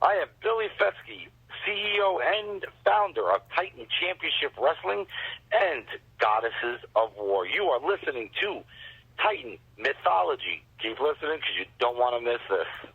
I am Billy Fetsky, CEO and founder of Titan Championship Wrestling and Goddesses of War. You are listening to Titan Mythology. Keep listening because you don't want to miss this.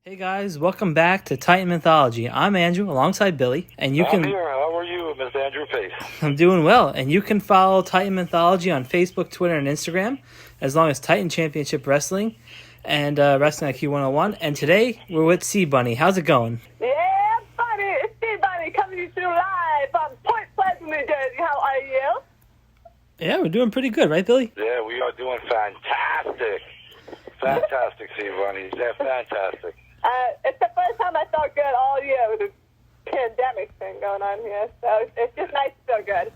Hey guys, welcome back to Titan Mythology. I'm Andrew alongside Billy, and you I'm can. here. How are you, Mr. Andrew Pace? I'm doing well, and you can follow Titan Mythology on Facebook, Twitter, and Instagram, as long as Titan Championship Wrestling and Wrestling IQ 101. And today we're with Sea Bunny. How's it going? Yeah, buddy, it's Sea Bunny coming to you live from Point Pleasant, New Jersey. How are you? Yeah, we're doing pretty good, right, Billy? Yeah, we are doing fantastic. Fantastic, Sea Bunny. Yeah, fantastic. It's the first time I felt good all year with this pandemic thing going on here, so it's just nice to feel good.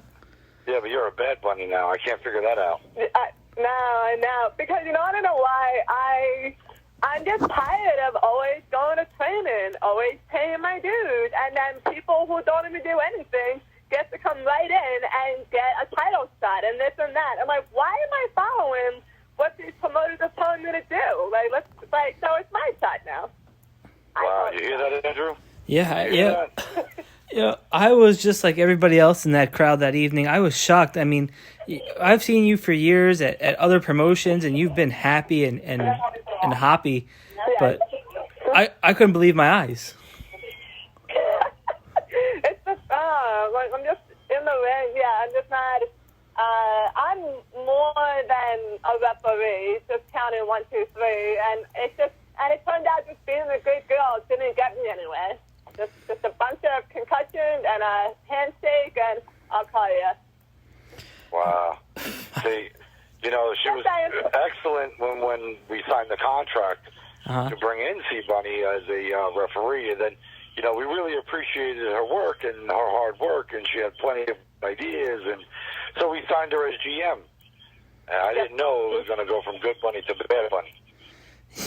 Yeah, but you're a bad bunny now. I can't figure that out. I know. Because, you know, I don't know why. I'm just tired of always going to training, always paying my dues, and then people who don't even do anything get to come right in and get a title shot and this and that. I'm like, why am I following what these promoters are telling me to do? So it's my shot now. Wow, you hear that, Andrew? Yeah. Yeah, I was just like everybody else in that crowd that evening. I was shocked. I mean, I've seen you for years at other promotions, and you've been happy and hoppy, but I couldn't believe my eyes. It's just, I'm just in the ring. Yeah, I'm just not. I'm more than a referee, just counting 1, 2, 3, and it turned out just being a good girl didn't get me anywhere. Just a bunch of concussions and a handshake, and I'll call you. Wow. See, you know, she was excellent when we signed the contract to bring in Sea Bunny as a referee, and then, you know, we really appreciated her work and her hard work, and she had plenty of ideas, and so we signed her as GM. And I didn't know it was going to go from good bunny to bad bunny.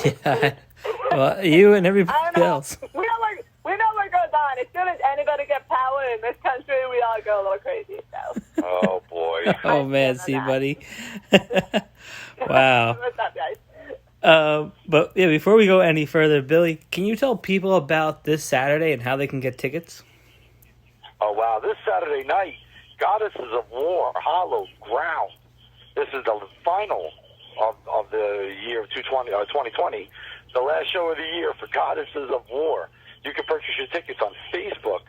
Yeah, well, you and everybody else. We know what goes on. As soon as anybody gets power in this country, we all go a little crazy. So. Oh boy. Oh man, Sea Bunny. Wow. What's up, guys? But yeah, before we go any further, Billy, can you tell people about this Saturday and how they can get tickets? Oh wow, this Saturday night, Goddesses of War, Hallowed Ground. This is the final of the year of 2020, the last show of the year for Goddesses of War. You can purchase your tickets on Facebook.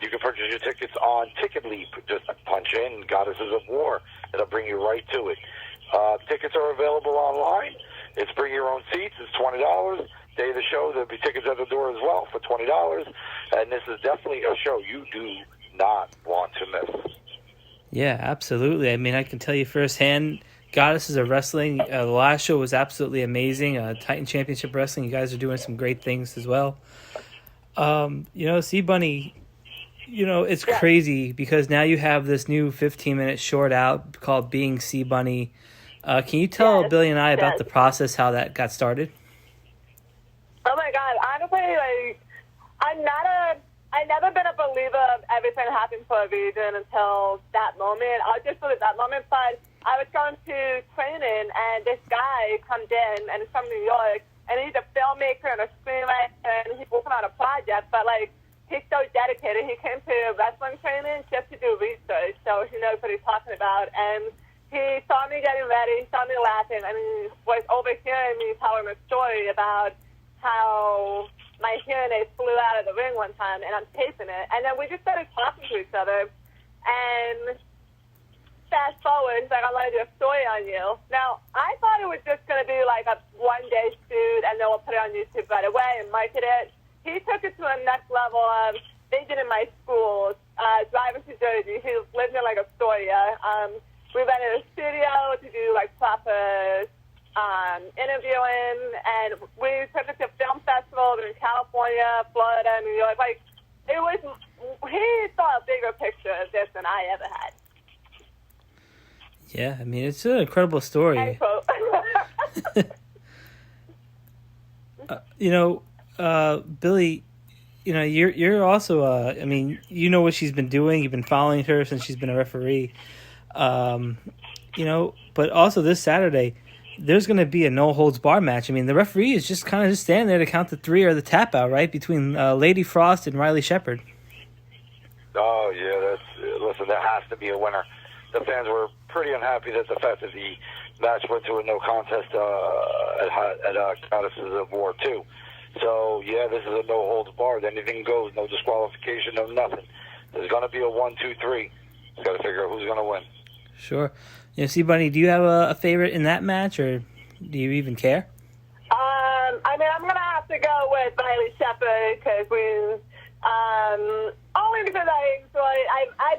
You can purchase your tickets on TicketLeap. Just punch in Goddesses of War. It'll bring you right to it. Tickets are available online. It's bring your own seats. It's $20. Day of the show, there'll be tickets at the door as well for $20. And this is definitely a show you do not want to miss. Yeah, absolutely. I mean, I can tell you firsthand, Goddesses of Wrestling, the last show was absolutely amazing. Titan Championship Wrestling, you guys are doing some great things as well. You know, Sea Bunny, you know, it's crazy because now you have this new 15-minute short out called Being Sea Bunny. Can you tell Billy and I about the process, how that got started? Oh my God, honestly, I've never been a believer of everything happening for a reason until that moment. I just believe that moment, but I was going to training, and this guy comes in, and he's from New York, and he's a filmmaker and a screenwriter, and he's working on a project, but, like, he's so dedicated. He came to wrestling training just to do research, so he knows what he's talking about, and he saw me getting ready, saw me laughing, and he was overhearing me telling a story about how my hearing aid flew out of the ring one time, and I'm taping it. And then we just started talking to each other. And fast forward, he's like, I want to do a story on you. Now, I thought it was just going to be like a one-day shoot, and then we'll put it on YouTube right away and market it. He took it to a next level of visiting my schools, driving to Jersey. He lived in like Astoria. We rented a studio to do like proper interviewing, and we took it to film festivals in California, Florida, New York. Like, it was, he saw a bigger picture of this than I ever had. Yeah, I mean, it's an incredible story. End quote. Billy, you're also, I mean, you know what she's been doing. You've been following her since she's been a referee. But also this Saturday, there's going to be a no-holds-bar match. I mean, the referee is just kind of just standing there to count the three or the tap-out, right, between Lady Frost and Riley Shepard. Oh, yeah, listen, there has to be a winner. The fans were pretty unhappy that the fact that the match went to a no contest at Goddesses of War 2. So, yeah, this is a no-holds-barred. Anything goes, no disqualification, no nothing. There's going to be a 1-2-3. Got to figure out who's going to win. Sure. C-Bunny, do you have a favorite in that match, or do you even care? I mean, I'm going to have to go with Riley Shepard because only because I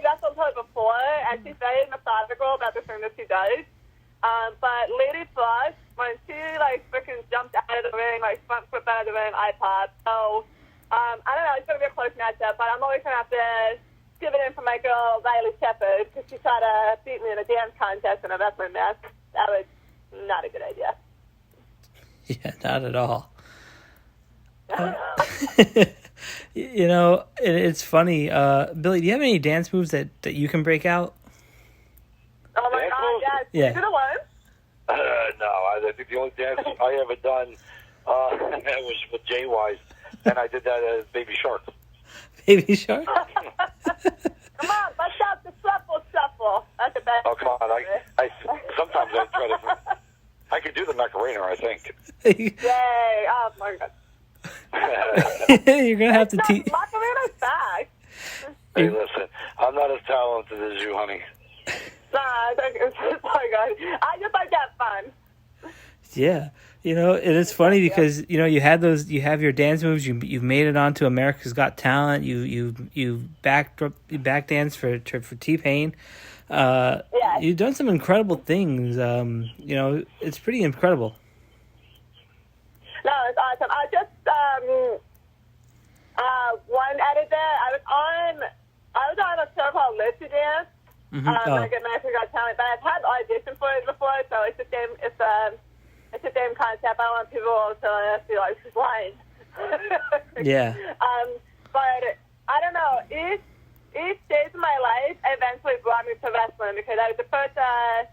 wrestled her before, and she's very methodical about the thing that she does. But Lady Frost, when she, freaking jumped out of the ring, front flip out of the ring, I popped. So, I don't know, it's going to be a close matchup, but I'm always going to have to give it in for my girl, Riley Shepard, because she tried to beat me in a dance contest in a wrestling match. That was not a good idea. Yeah, not at all. It's funny. Billy, do you have any dance moves that you can break out? Oh, my God, yes. Yeah. Is it a one? No, I think the only dance I ever done was with J-Wise, and I did that as Baby Shark. Baby Shark? Come on, bust out the shuffle. That's the best. Oh, come on. I sometimes I try to... I could do the Macarena, I think. Yay. Oh, my God. You're going to have to teach... Macarena's back. Hey, listen, I'm not as talented as you, honey. Nah, oh, my God. I just like that fun. Yeah. It is funny because, you have your dance moves, you've made it onto America's Got Talent, you back dance for T-Pain. Yeah. You've done some incredible things. It's pretty incredible. No, it's awesome. I just, one edit there, I was on a show called Live to Dance. Like America's Got Talent, but I've had audition for it before, so it's the same concept. I want people to feel like she's lying. Yeah. But I don't know. Each stage of my life eventually brought me to wrestling because I was the first a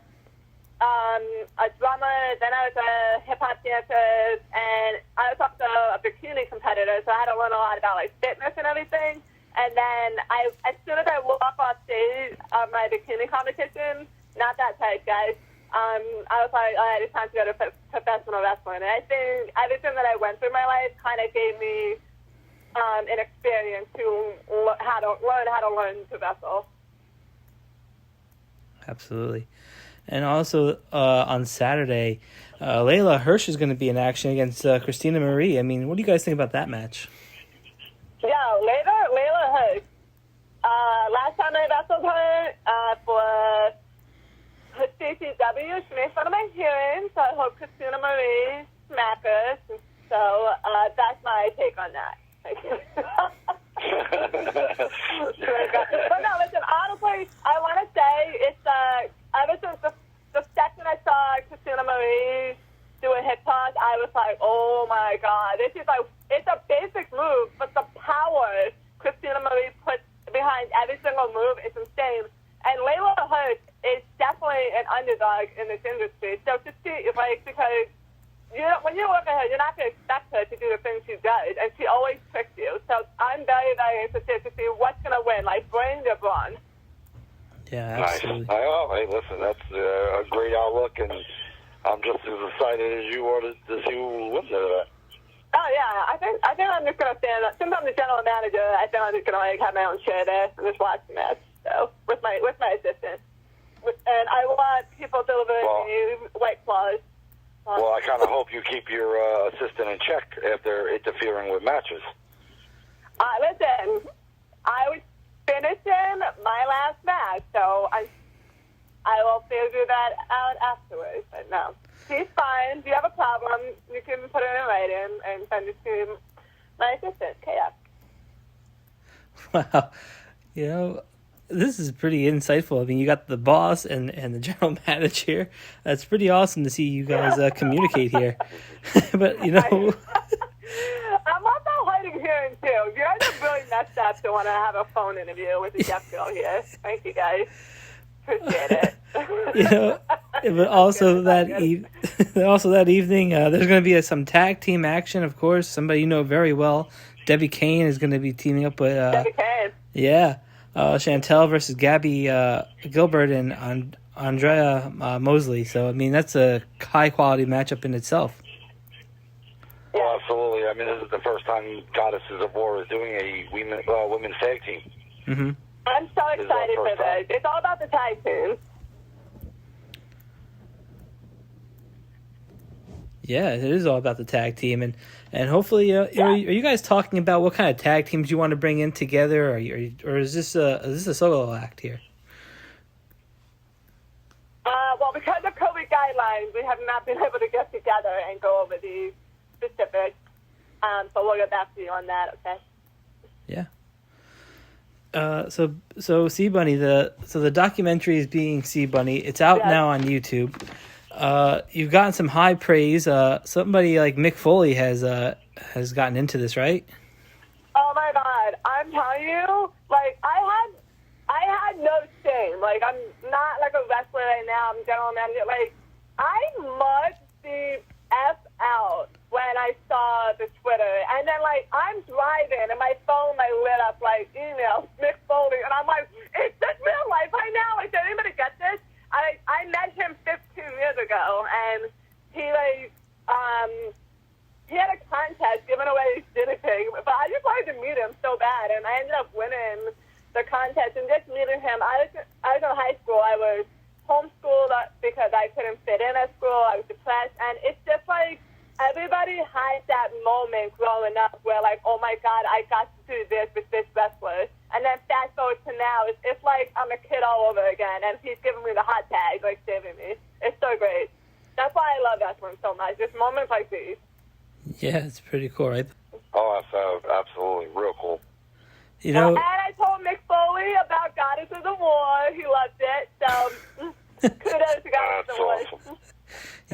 drummer, then I was a hip hop dancer, and I was also a bikini competitor. So I had to learn a lot about fitness and everything. And then as soon as I walk off stage of my bikini competition, not that tight, guys. I was like, all right, it's time to go to professional wrestling. And I think everything that I went through in my life kind of gave me an experience to learn how to learn to wrestle. Absolutely. And also on Saturday, Layla Hirsch is going to be in action against Christina Marie. I mean, what do you guys think about that match? Yeah, Layla Hirsch. Last time I wrestled her for CCW, she made fun of my hearing, so I hope Christina Marie smack her. So that's my take on that. But no, listen, honestly, I want to say it's ever since the second I saw Christina Marie do a hip toss, I was like, oh my God, this is it's a basic move, but the power Christina Marie puts behind every single move is insane. And Layla Hirsch is definitely an underdog in this industry. So to see, because when you look at her, you're not going to expect her to do the things she does, and she always tricks you. So I'm very, very interested to see what's going to win, brain or brawn. Yeah, absolutely. Nice. Hey, listen, that's a great outlook, and I'm just as excited as you are to see who wins that. Oh yeah, I think I'm just gonna stand up. Since I'm the general manager, I think I'm just gonna have my own chair there and just watch the match. So with my assistant, and I want people delivering me white claws. Well, I kind of hope you keep your assistant in check after interfering with matches. Listen, I was finishing my last match, so I will figure that out afterwards. But no. He's fine. If you have a problem, you can put it in writing and send it to my assistant, KF. Wow. You know, this is pretty insightful. I mean, you got the boss and the general manager. That's pretty awesome to see you guys communicate here. But, you know... I'm also hiding here too. You guys are really messed up to want to have a phone interview with a deaf girl here. Thank you, guys. Appreciate it. You know, but also that evening, there's going to be some tag team action. Of course, somebody you know very well, Debbie Kane, is going to be teaming up with Debbie Kane. Yeah, Chantel versus Gabby Gilbert and Andrea Mosley. So I mean, that's a high quality matchup in itself. Oh, absolutely. I mean, this is the first time Goddesses of War is doing a women's tag team. Mm-hmm. I'm so excited for this. It's all about the tag team. Yeah, it is all about the tag team, and hopefully, are you guys talking about what kind of tag teams you want to bring in together, or is this a solo act here? Well, because of COVID guidelines, we have not been able to get together and go over the specifics. But we'll get back to you on that. Okay. Yeah. So Sea Bunny, the documentary is being Sea Bunny. It's out now on YouTube. You've gotten some high praise. Somebody like Mick Foley has gotten into this, right? Oh my God! I'm telling you, like I had no shame. Like I'm not like a wrestler right now. I'm general manager. Like I must be F out when I saw the Twitter, and then like I'm driving and my phone like lit up like email Mick Foley, and I'm like, is this real life right now? Like, did anybody get this? I met him 15 years ago, and he had a contest giving away guinea pig, but I just wanted to meet him so bad, and I ended up winning the contest. And just meeting him, I was in high school. I was homeschooled because I couldn't fit in at school. I was depressed, and it's just like everybody has that moment growing up where like, oh my God, I got to do this with this wrestler. And then fast forward to now, it's like I'm a kid all over again, and he's giving me the hot tag, like saving me. It's so great. That's why I love wrestling so much. Just moments like these. Yeah, it's pretty cool, right? Oh, that's absolutely real cool. You know, and I told Mick Foley about Goddesses of War. He loved it. So kudos to Goddesses of War. Awesome.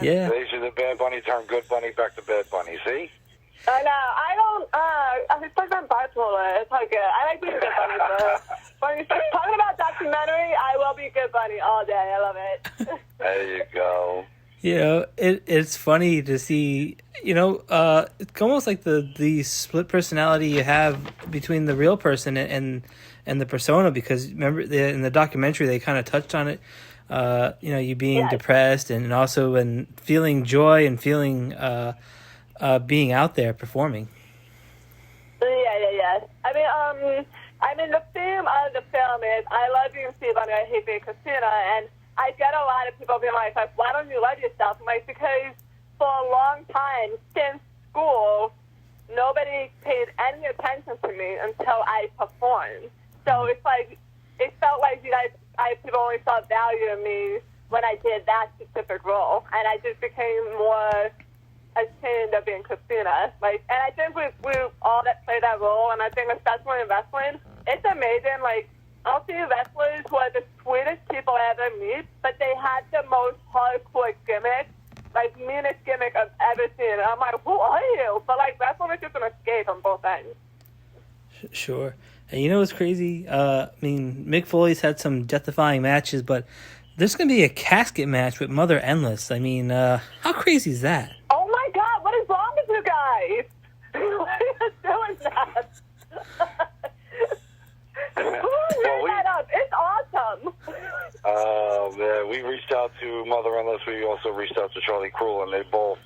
Yeah. They should the Bad Bunny turn Good Bunny back to Bad Bunny. See? I know. I don't. I'm stuck on bipolar. It's not good. I like being Good Bunny, but when you start talking about documentary, I will be Good Bunny all day. I love it. There you go. You know, it's funny to see. You know, it's almost like the split personality you have between the real person and the persona. Because remember, in the documentary, they kind of touched on it. You know, you being depressed and also and feeling joy and feeling being out there performing. Yeah. I mean, the theme of the film is I love being Sea Bunny, I hate being Christina, and I get a lot of people being like, why don't you love yourself? I'm like, because for a long time, since school, nobody paid any attention to me until I performed. So it's like, it felt like people only saw value in me when I did that specific role, and I just became more ashamed of being Christina. Like, and I think we all that play that role, and I think especially in wrestling, it's amazing. Like, I'll see wrestlers who are the sweetest people I ever meet, but they had the most hardcore gimmick, like meanest gimmick I've ever seen. And I'm like, who are you? But like, wrestling is just an escape on both ends. Sure. And you know what's crazy? I mean, Mick Foley's had some death-defying matches, but there's going to be a casket match with Mother Endless. I mean, how crazy is that? Oh my God, what is wrong with you guys? What are you doing that? Who made that up? It's awesome. Man, we reached out to Mother Endless. We also reached out to Charlie Cruel, and they both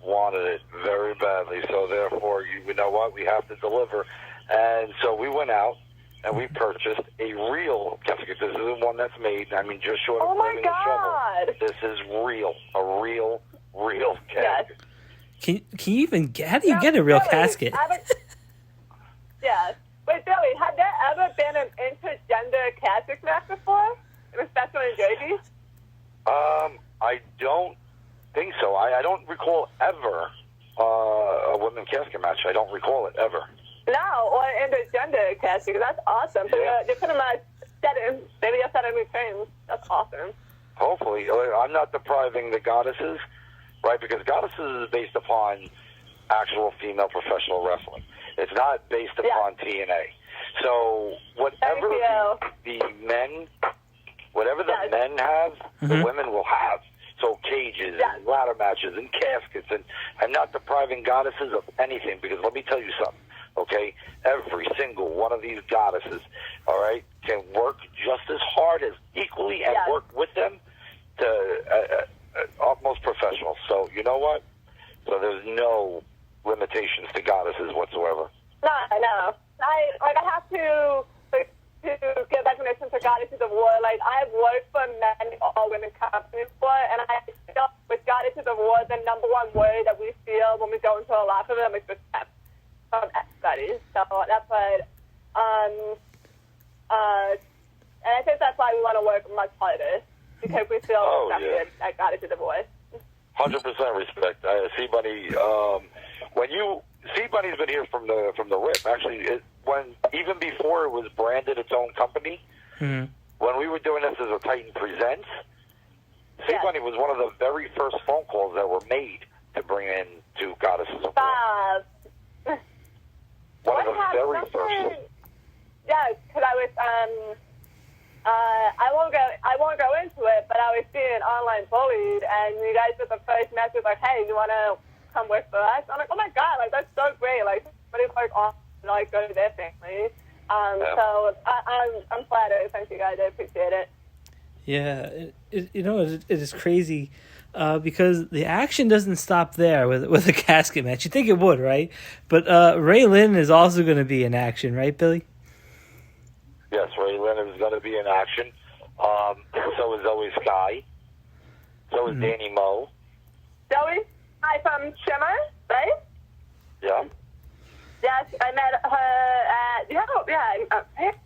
wanted it very badly. So therefore, you know what? We have to deliver. And so we went out and we purchased a real casket. This isn't one that's made. I mean, just short of Oh my blaming the God. shovel. This is real. A real casket. Yes. Can you even get? How do you get a real casket? Yes. Wait, Billy, had there ever been an intergender casket match before? Especially in Jersey? I don't think so. I don't recall ever a women's casket match. I don't recall it ever. No, or intergender casting. That's awesome. So Yeah. you're pretty much maybe you're setting new trends. That's awesome. Hopefully. I'm not depriving the goddesses, right? Because goddesses is based upon actual female professional wrestling. It's not based upon TNA. So whatever the men men have, the women will have. So cages and ladder matches and caskets. And I'm not depriving goddesses of anything, because let me tell you something, okay? Every single one of these goddesses, all right, can work just as hard as equally and work with them to utmost professional. So you know what? So there's no limitations to goddesses whatsoever. No. I have to give recognition to Goddesses of War. Like, I've worked for many all-women companies before, and I feel with Goddesses of War, the number one word that we feel when we go into a lot of them is respect from everybody. So that's what, and I think that's why we want to work much harder, because we feel respected at Goddesses of War. 100% respect. Sea Bunny, Sea Bunny's been here from the rip. Actually, even before it was branded its own company, when we were doing this as a Titan Presents, Sea Bunny was one of the very first phone calls that were made to bring in to Goddesses of War. One of the very first. Yeah, because I was I won't go into it, but I was being online bullied, and you guys were the first message like, hey, you want to come work for us? I'm like, oh my god, like, that's so great. Like, somebody's like off, like, go to their family. So I'm flattered. Thank you guys. I appreciate it. Yeah, it is crazy because the action doesn't stop there with a casket match. You think it would, right? But Ray Lynn is also going to be in action, right, Billy? Yes, Ray Lynn is going to be in action. So is Zoe Sky. So is Danny Moe. Zoe Sky from Shimmer, right? Yeah. Yes, I met her at,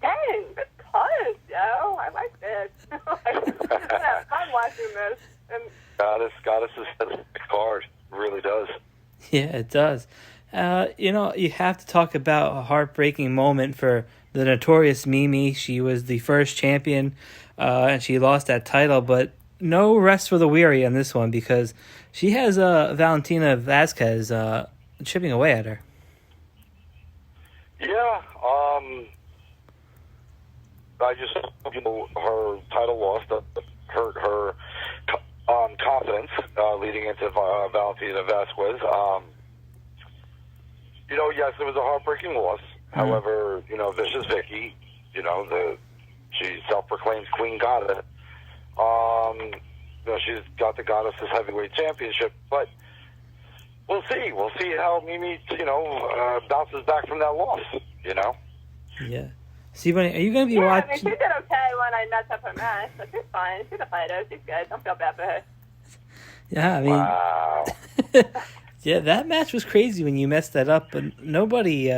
dang, good cards, yo. I like this. I'm watching this. And Goddess is a card. It really does. Yeah, it does. You have to talk about a heartbreaking moment for the Notorious Mimi. She was the first champion, and she lost that title, but no rest for the weary on this one, because she has Valentina Vasquez chipping away at her. Yeah, I just, her title loss hurt her confidence leading into Valentina Vasquez. Yes, it was a heartbreaking loss. However, Vicious Vicky, she's self-proclaimed Queen Goddess. She's got the Goddesses Heavyweight Championship, but we'll see. We'll see how Mimi, bounces back from that loss, Yeah. See, are you going to be watching? I mean, she did okay when I messed up her match, so she's fine. She's a fighter. She's good. Don't feel bad for her. Yeah, I mean... Wow. Yeah, that match was crazy when you messed that up, but nobody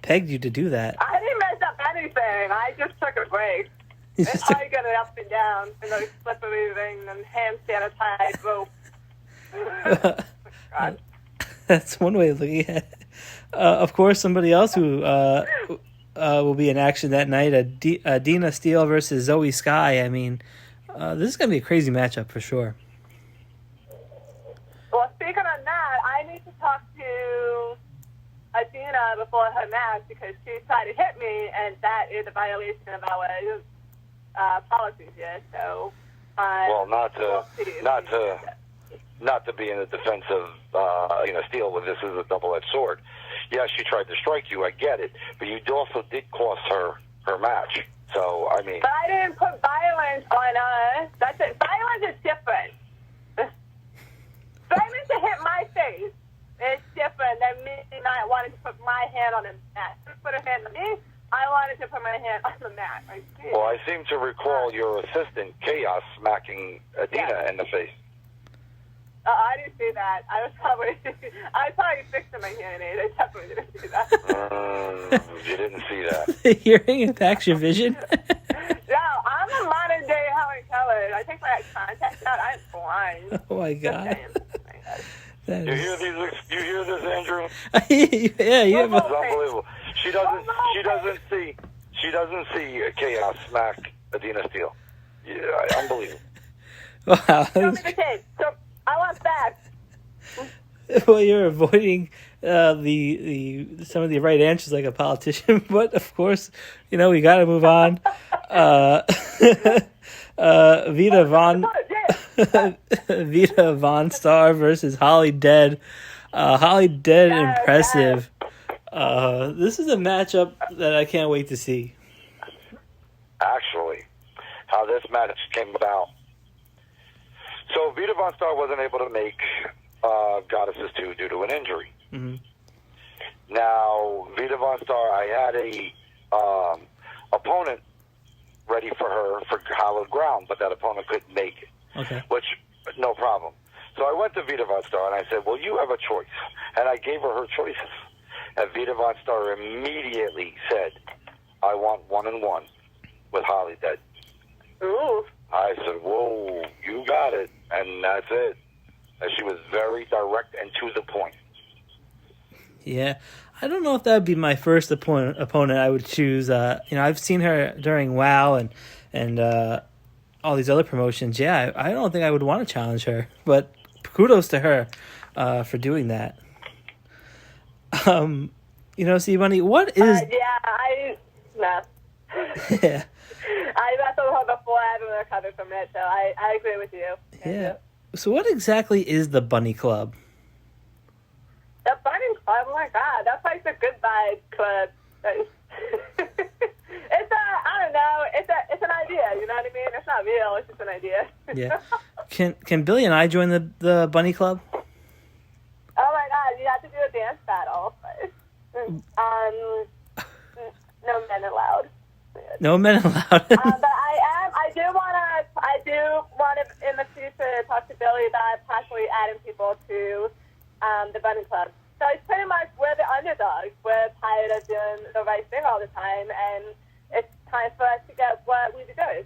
pegged you to do that. I didn't mess up anything. I just took a break. I got it up and down, and those slippery things and hand sanitized rope. God. That's one way of looking at it. Of course, somebody else who will be in action that night, Dina Steele versus Zoe Sky. I mean, this is going to be a crazy matchup for sure. Well, speaking on that, I need to talk to Adina before her match, because she tried to hit me, and that is a violation of our policies here. So, well, not to be in the defense of Steele, when this is a double-edged sword. Yes, she tried to strike you. I get it, but you also did cost her match. So I mean, but I didn't put violence on her. That's it. Violence is different. Violence to hit my face is different than me not wanting to put my hand on the mat. Put a hand on me. I wanted to put my hand on the mat. Well, I seem to recall your assistant, Chaos, smacking Adina in the face. I didn't see that. I was probably fixing my hearing aid. I definitely didn't see that. You didn't see that. The hearing impacts your vision? No, I'm a modern day Helen Keller. I take my contacts out. I'm blind. Oh my god. That You is- hear these? You hear this, Andrew? yeah, you have It's a, unbelievable. She doesn't see chaos smack Adina Steele. Yeah, unbelievable. wow. Show me the tape. So I want facts. Well, you're avoiding the some of the right answers like a politician, but of course, you know we got to move on. Vita Von Vita Von Star versus Holly Dead. Holly Dead Yes, impressive. This is a matchup that I can't wait to see. Actually, how this match came about. So Vita Von Star wasn't able to make Goddesses 2 due to an injury. hmm Now, Vita Von Star, I had a opponent ready for her for hallowed ground, but that opponent couldn't make it, Okay. which, no problem. So I went to Vita Von Star and I said, well, you have a choice. And I gave her choices. And Vita Von Star immediately said, I want 1-1 with Holly Dead. Ooh. I said, whoa, you got it. And that's it. And she was very direct and to the point. Yeah, I don't know if that would be my first opponent I would choose. I've seen her during WoW and all these other promotions. Yeah, I don't think I would want to challenge her, but kudos to her for doing that. C-Bunny, what is... No. yeah, I wrestled her before I haven't recovered from it, so I agree with you. yeah. So what exactly is the Bunny Club? The Bunny Club, oh my god, that's like the good vibe club. I don't know, it's an idea, you know what I mean? It's not real, it's just an idea. Yeah. Can Billy and I join the Bunny Club? Oh my god, you have to do a dance battle. No men allowed. No men allowed. But I do want to in the future talk to Billy about possibly adding people to the Bunny Club. So it's pretty much we're the underdogs. We're tired of doing the right thing all the time, and it's time for us to get what we deserve.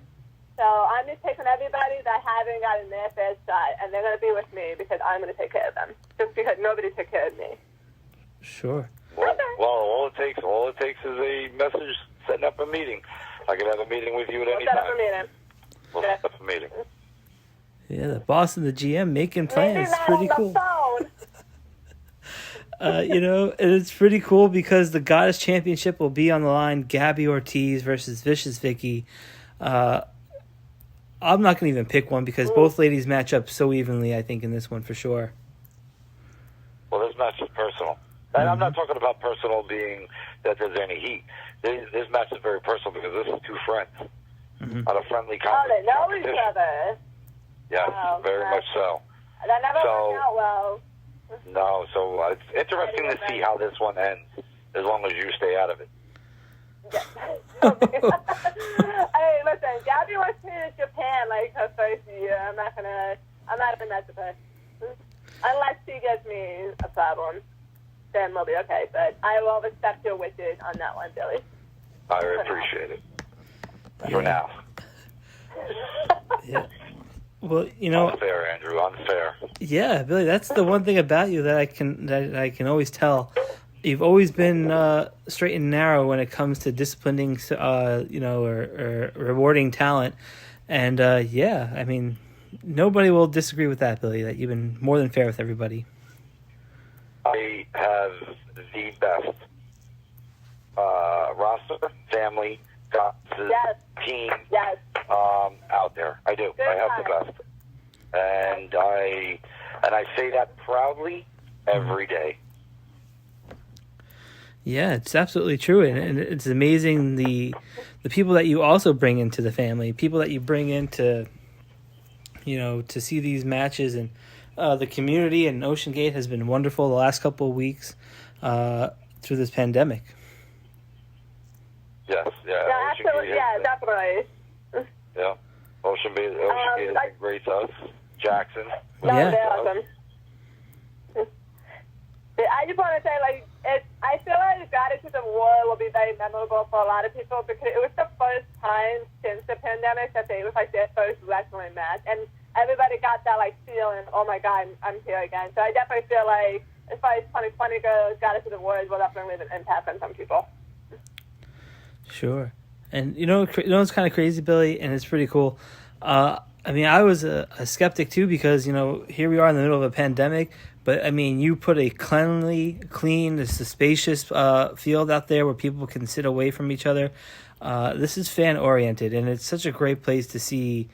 So I'm just taking everybody that haven't gotten their fair shot, and they're going to be with me because I'm going to take care of them. Just because nobody took care of me. Sure. Well, all it takes is a message setting up a meeting. I can have a meeting with you at any Set up a time. meeting. We'll set up a meeting. Yeah, the boss and the GM making Maybe plans. not Pretty on cool. the phone. And it's pretty cool because the Goddess Championship will be on the line. Gabby Ortiz versus Vicious Vicky. I'm not going to even pick one because both ladies match up so evenly, I think, in this one for sure. Well, this match is personal. And I'm not talking about personal being that there's any heat. This match is very personal because this is two friends on a friendly Oh, they know each competition. other. Yes, Wow, very nice. much so. That never So- worked out well. No, so it's interesting to see how this one ends, as long as you stay out of it. Hey, listen, Gabby wants to to Japan like her first year. I'm not gonna mess with her. Unless she gives me a problem, then we'll be okay. But I will respect your wishes on that one, Billy. I appreciate it. For now. Yeah. Well, Unfair, Andrew, unfair. yeah, Billy, that's the one thing about you that I can always tell. You've always been straight and narrow when it comes to disciplining, or rewarding talent. And yeah, I mean, nobody will disagree with that, Billy. That you've been more than fair with everybody. I have the best roster, family, goddesses, Yes. team Yes. out there. I do. Good I have the time. best, and I say that proudly every day. Yeah, it's absolutely true, and it's amazing the people that you also bring into the family, people that you bring into, to see these matches, and the community and Ocean Gate has been wonderful the last couple of weeks through this pandemic. Yes, yeah. Yeah, Ocean absolutely. Gate Yeah, has definitely. been- yeah. Ocean Gate has been great to us. Jackson. No, Yeah. they're awesome. I just want to say, I feel like Goddesses of War will be very memorable for a lot of people because it was the first time since the pandemic that they was like their first wrestling match, and everybody got that like feeling. Oh my God, I'm here again. So I definitely feel like as far as 2020 goes, Goddess of the War will definitely leave an impact on some people. Sure. And it's kind of crazy, Billy, and it's pretty cool. I mean, I was a skeptic too because here we are in the middle of a pandemic. But I mean, you put a clean, it's a spacious field out there where people can sit away from each other. This is fan oriented, and it's such a great place to see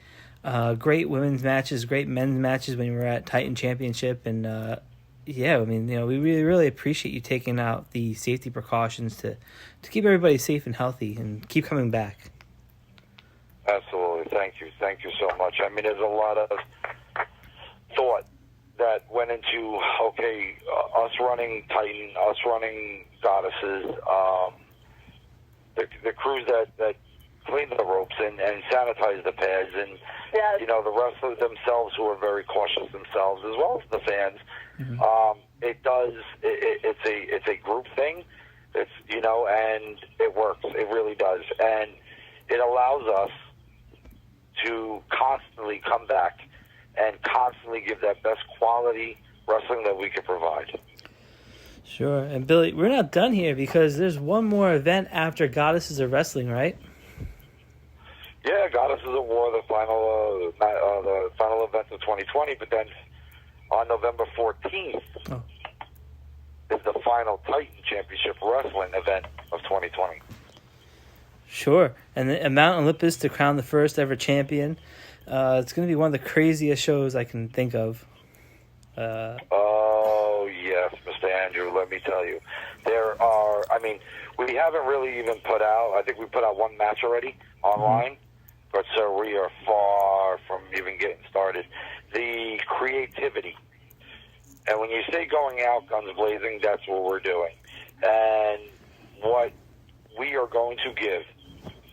great women's matches, great men's matches when we're at Titan Championship, and yeah, I mean, we really appreciate you taking out the safety precautions to keep everybody safe and healthy and keep coming back. Absolutely. Thank you so much. I mean, there's a lot of thought that went into, us running Titan, us running Goddesses, the crews that clean the ropes and sanitize the pads, and Yes. the wrestlers themselves who are very cautious themselves, as well as the fans. Mm-hmm. It's a group thing. It's and it works. It really does, and it allows us to constantly come back and constantly give that best quality wrestling that we can provide. Sure. And Billy, we're not done here because there's one more event after Goddesses of Wrestling, right? Yeah, Goddesses of War, the final event of 2020, but then on November 14th is the final Titan Championship Wrestling event of 2020. Sure. And Mount Olympus to crown the first ever champion. It's going to be one of the craziest shows I can think of. Oh, yes, Mr. Andrew, let me tell you. We haven't really even put out, I think we put out one match already online, but so we are far from even getting started. The creativity. And when you say going out guns blazing, that's what we're doing. And what we are going to give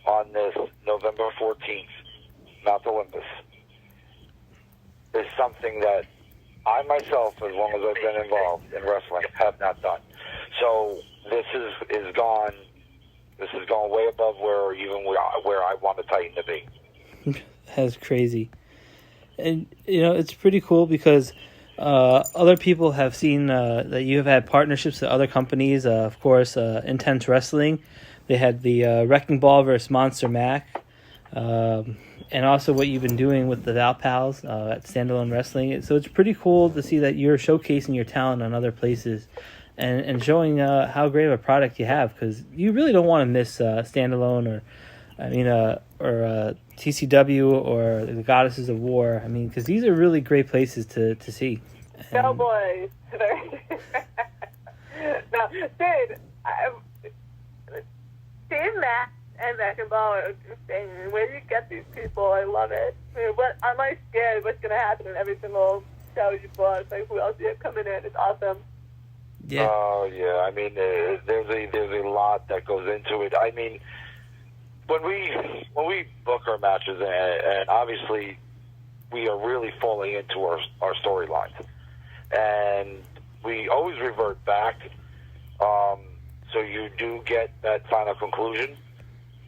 on this November 14th, Mount Olympus, is something that I myself, as long as I've been involved in wrestling, have not done. So this is gone way above where I want the Titan to be. That's crazy. And, it's pretty cool because other people have seen that you have had partnerships with other companies. Of course, Intense Wrestling. They had the Wrecking Ball versus Monster Mac. And also what you've been doing with the Val Pals at Standalone Wrestling. So it's pretty cool to see that you're showcasing your talent on other places and showing how great of a product you have, because you really don't want to miss Standalone or TCW or the Goddesses of War. I mean, because these are really great places to see. Go boys. No, dude, Steve Mack and Wrecking Ball are insane. Where do you get these people? I love it. I'm like scared what's going to happen in every single show you book. Like, who else you have coming in? It's awesome. Yeah. Oh, yeah. I mean, there's a lot that goes into it. I mean, when we book our matches, and obviously we are really falling into our storylines, and we always revert back. So you do get that final conclusion.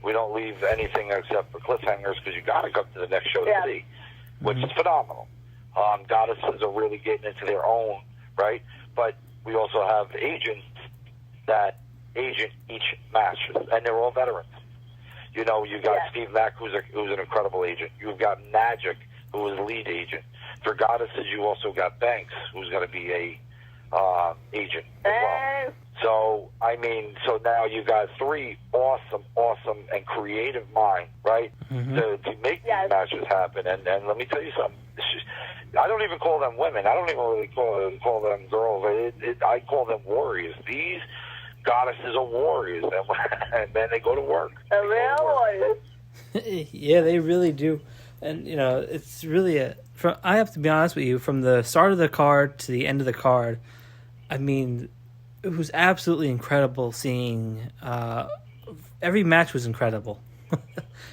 We don't leave anything except for cliffhangers because you got to come to the next show to see, which is phenomenal. Goddesses are really getting into their own, right? But we also have agents that agent each match, and they're all veterans. You got Steve Mack, who's an incredible agent. You've got Magic, who is lead agent. For Goddesses, you also got Banks, who's going to be a agent as well. So, so now you got three awesome, and creative minds, right, to make these matches happen. And let me tell you something. I don't even call them women. I don't even really call them girls. I call them warriors. These Goddesses are warriors, and then they go to work. The real warriors. Yeah, they really do. And, it's really I have to be honest with you, from the start of the card to the end of the card, I mean, it was absolutely incredible seeing every match was incredible.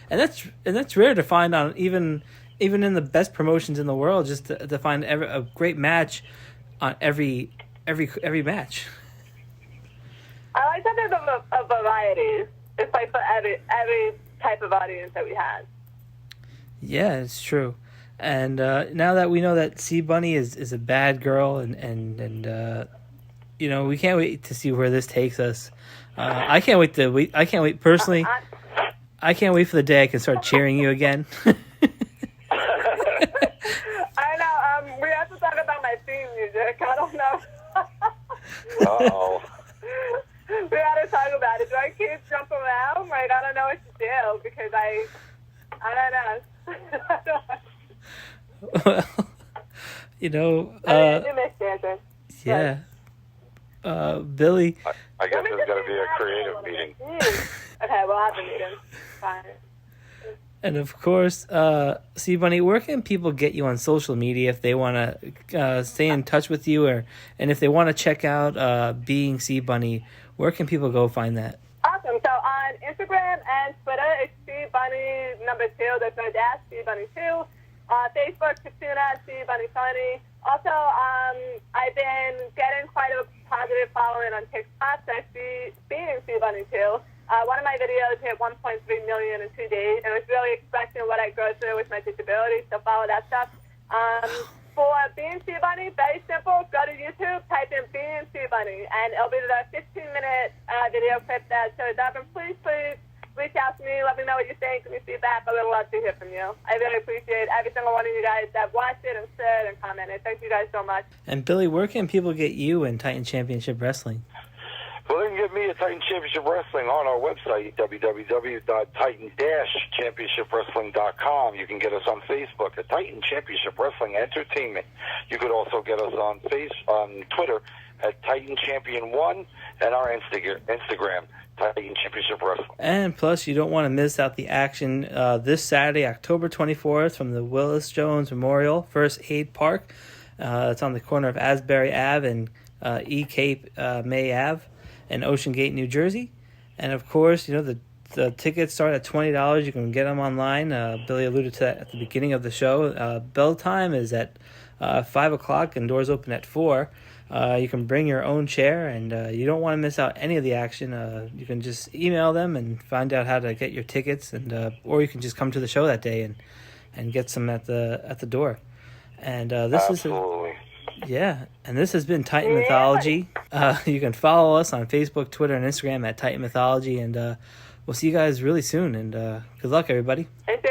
and that's rare to find on even in the best promotions in the world, just to find a great match on every match. I like that there's a variety. It's like for every type of audience that we had. Yeah, it's true. And now that we know that C Bunny is a bad girl, and you know, we can't wait to see where this takes us. I can't wait personally. I can't wait for the day I can start cheering you again. I know. We have to talk about my theme music. I don't know. Uh-oh. We gotta talk about it. Do I keep jumping around? Like, I don't know what to do because I don't know. Well, you know, I miss dancing. yeah. Billy. I guess there's got to be a creative meeting. Okay, we'll have a meeting. Fine. And of course, C Bunny, where can people get you on social media if they want to stay in touch with you, and if they want to check out Being C Bunny, where can people go find that? Awesome. So on Instagram and Twitter, it's CBunny2. There's no dash, CBunny2. Facebook, Katrina, CBunnyFunny. Also, I've been getting quite a positive following on TikTok. So I see Being CBunny2. One of my videos hit 1.3 million in 2 days, and I was really expressing what I go through with my disability, so follow that stuff. For Being C Bunny, very simple. Go to YouTube, type in Being C Bunny, and it'll be the 15-minute video clip that shows up. And please reach out to me. Let me know what you think. Give me feedback. I would love to hear from you. I really appreciate every single one of you guys that watched it and shared and commented. Thank you guys so much. And Billy, where can people get you in Titan Championship Wrestling? Well, they can get me at Titan Championship Wrestling on our website, www.titan-championshipwrestling.com. You can get us on Facebook at Titan Championship Wrestling Entertainment. You could also get us on Twitter at Titan Champion 1 and our Instagram, Titan Championship Wrestling. And plus, you don't want to miss out the action this Saturday, October 24th, from the Willis Jones Memorial First Aid Park. It's on the corner of Asbury Ave and E. Cape May Ave in Ocean Gate, New Jersey. And of course, you know, the tickets start at $20. You can get them online. Billy alluded to that at the beginning of the show. Bell time is at 5 o'clock and doors open at 4. You can bring your own chair, and you don't want to miss out any of the action. You can just email them and find out how to get your tickets, and or you can just come to the show that day and get some at the door. And this Absolutely. and this has been Titan Mythology. You can follow us on Facebook, Twitter, and Instagram at Titan Mythology, and we'll see you guys really soon. And good luck, everybody. Thank you.